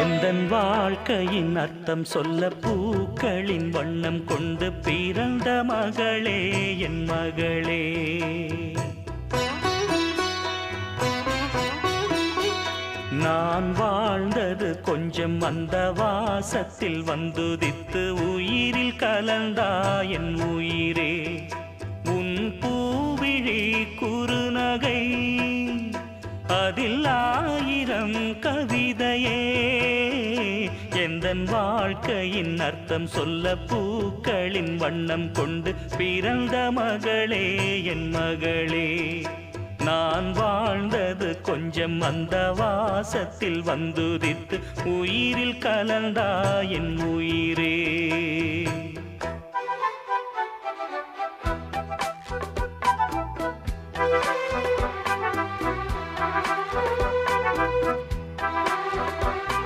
எந்தன் வாழ்க்கையின் அர்த்தம் சொல்ல பூக்களின் வண்ணம் கொண்டு பிறந்த மகளே என் மகளே. நான் வாழ்ந்தது கொஞ்சம் அந்த வாசத்தில் வந்துதித்து உயிரில் கலந்தா என் உயிரே. உன் பூவிழி குறுநகை அதில் ஆயிரம் கவிதையே. எந்தன் வாழ்க்கையின் அர்த்தம் சொல்ல பூக்களின் வண்ணம் கொண்டு பிறந்த மகளே என் மகளே. நான் வாழ்ந்தது கொஞ்சம் அந்த வாசத்தில் வந்துதித்து உயிரில் கலந்தா என் உயிரே.